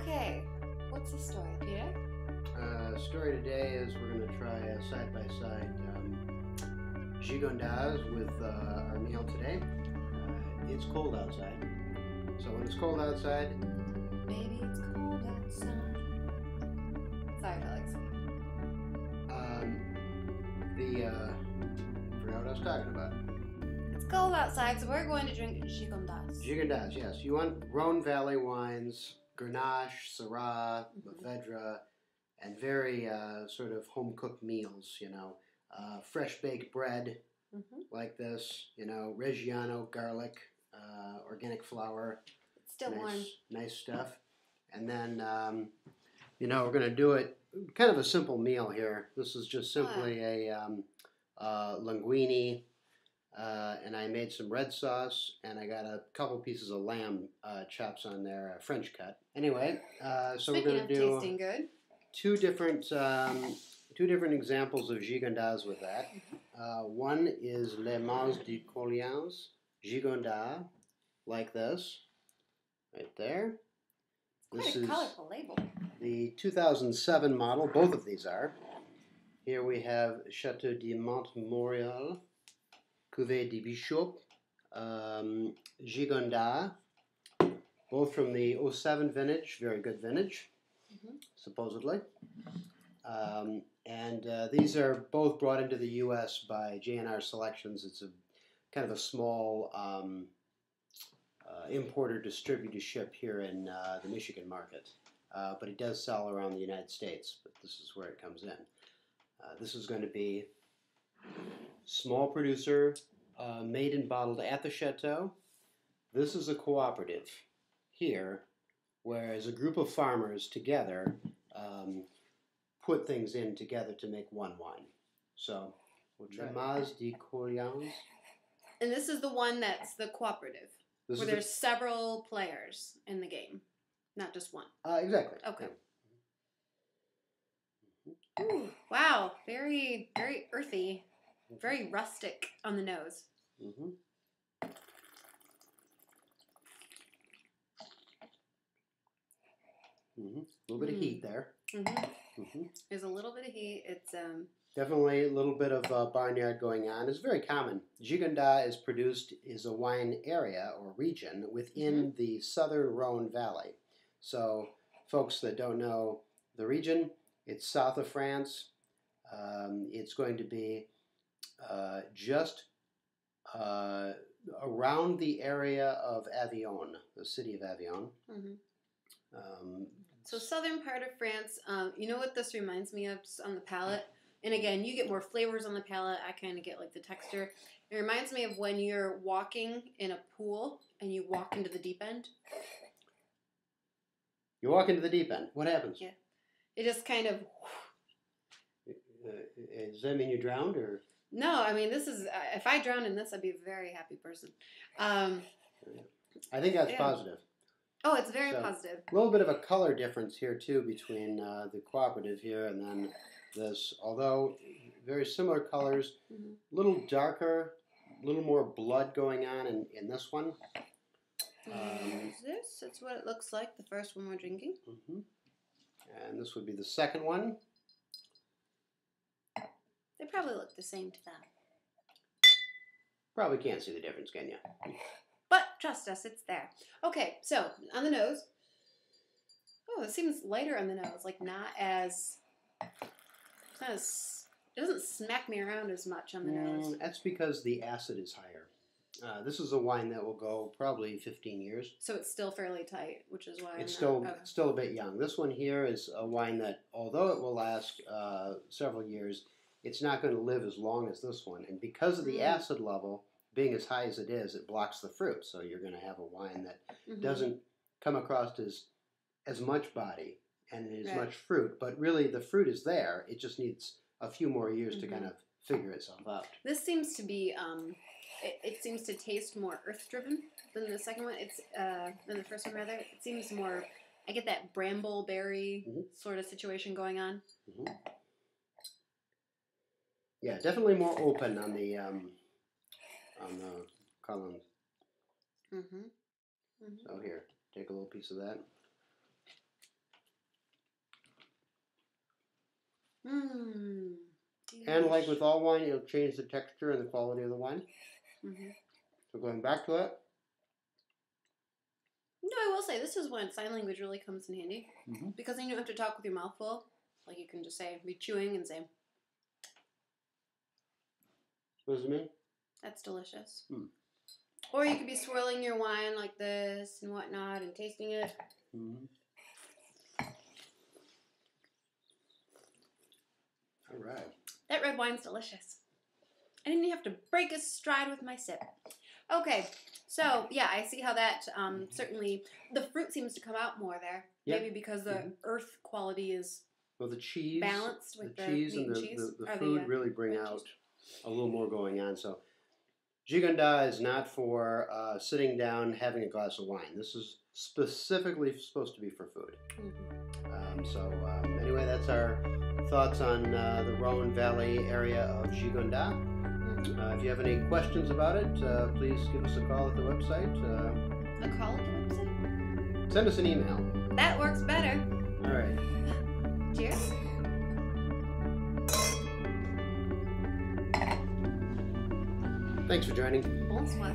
Okay, what's the story, Peter? Story today is we're going to try a side-by-side Gigondas with our meal today. It's cold outside, so when it's cold outside... Baby, it's cold outside. Sorry, Felix. Forgot what I was talking about. It's cold outside, so we're going to drink Gigondas. Gigondas, yes. You want Rhone Valley wines, Grenache, Syrah, Mourvedre, and very sort of home-cooked meals, you know. Fresh baked bread like this, you know, Reggiano garlic, organic flour. It's still warm. Nice stuff. And then, you know, we're going to do it, kind of a simple meal here. This is just simply a linguine, and I made some red sauce, and I got a couple pieces of lamb chops on there, French cut. Anyway, so we're going to do tasting good. two different examples of gigondas with that. One is Les Mas de Collians Gigondas, like this, right there. Quite a colorful label. The 2007 model. Both of these are. Here we have Chateau de Montmorial, Cuvée de Bishop, Gigondas, both from the 07 vintage, very good vintage, supposedly. These are both brought into the U.S. by J&R Selections. It's a kind of a small importer distributorship here in the Michigan market, but it does sell around the United States. But this is where it comes in. This is going to be small producer, made and bottled at the chateau. This is a cooperative here, whereas a group of farmers together put things in together to make one wine. So, we'll try Mas de Collians. And this is the one that's the cooperative, where there's several players in the game, not just one. Exactly. Okay. Ooh, wow, very, very earthy, very rustic on the nose. A little bit of heat there. There's a little bit of heat. It's definitely a little bit of barnyard going on. It's very common. Gigondas is a wine area or region within the southern Rhone Valley. So, folks that don't know the region, it's south of France. It's going to be just around the area of Avignon, the city of Avignon. So southern part of France, you know what this reminds me of just on the palate? And again, you get more flavors on the palate. I kind of get like the texture. It reminds me of when you're walking in a pool and you walk into the deep end. You walk into the deep end. What happens? Yeah. It just kind of... does that mean you drowned, or...? No, I mean, this is... if I drowned in this, I'd be a very happy person. I think that's positive. Oh, it's very positive. A little bit of a color difference here, too, between the cooperative here and then this. Although, very similar colors. A little darker, a little more blood going on in this one. That's what it looks like, the first one we're drinking. And this would be the second one. They probably look the same to them. Probably can't see the difference, can you? But trust us, it's there. Okay, so on the nose. Oh, it seems lighter on the nose. Like not as... it doesn't smack me around as much on the nose. That's because the acid is higher. This is a wine that will go probably 15 years. So it's still fairly tight, which is why it's still a bit young. This one here is a wine that, although it will last several years, it's not going to live as long as this one. And because of the acid level being as high as it is, it blocks the fruit. So you're going to have a wine that doesn't come across as much body and as much fruit. But really, the fruit is there. It just needs a few more years to kind of figure itself out. This seems to be... It seems to taste more earth-driven than the second one. It's than the first one, rather. It seems more... I get that brambleberry sort of situation going on. Yeah, definitely more open on the column. So here, take a little piece of that. And like with all wine, it'll change the texture and the quality of the wine. Mm-hmm. So going back to it. No, I will say, this is when sign language really comes in handy. Mm-hmm. Because then you don't have to talk with your mouth full. Like you can just say, be chewing and say, What does it mean? that's delicious. Mm. Or you could be swirling your wine like this and whatnot and tasting it. Mm-hmm. All right. That red wine's delicious. I didn't even have to break a stride with my sip. Okay, so yeah, I see how that certainly, the fruit seems to come out more there. Yep. Maybe because the earth quality is Well, the cheese, balanced with the cheese meat and and cheese. the Or food really bring red out cheese. a little more going on. So, Gigondas is not for sitting down having a glass of wine. This is specifically supposed to be for food. Mm-hmm. Anyway, that's our thoughts on the Rhone Valley area of Gigondas. Mm-hmm. If you have any questions about it, please give us a call at the website. A call at the website? Send us an email. That works better. All right. Cheers. Thanks for joining. Bonsoir.